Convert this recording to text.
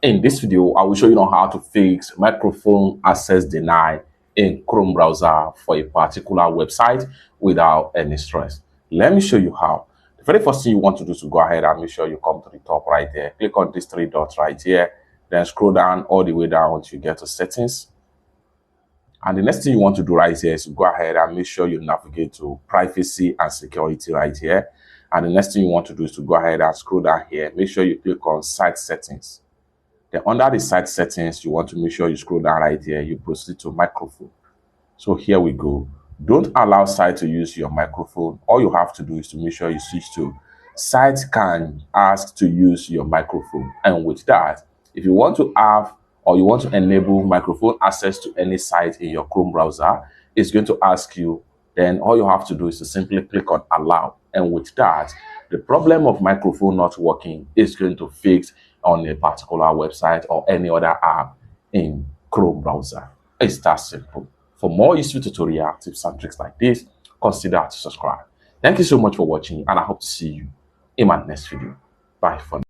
In this video, I will show you on how to fix microphone access deny in Chrome browser for a particular website without any stress. Let me show you how. The very first thing you want to do is to go ahead and make sure you come to the top right there. Click on these three dots right here. Then scroll down all the way down until you get to settings. And the next thing you want to do right here is to go ahead and make sure you navigate to privacy and security right here. And the next thing you want to do is to go ahead and scroll down here. Make sure you click on site settings. Then under the site settings, you want to make sure you scroll down right here. You proceed to microphone. So here we go. Don't allow site to use your microphone. All you have to do is to make sure you switch to site can ask to use your microphone. And with that, if you want to have or you want to enable microphone access to any site in your Chrome browser, it's going to ask you. Then all you have to do is to simply click on allow. And with that, the problem of microphone not working is going to fix on a particular website or any other app in Chrome browser. It's that simple. For more useful tutorial tips and tricks like this, consider to subscribe. Thank you so much for watching, and I hope to see you in my next video. Bye for now.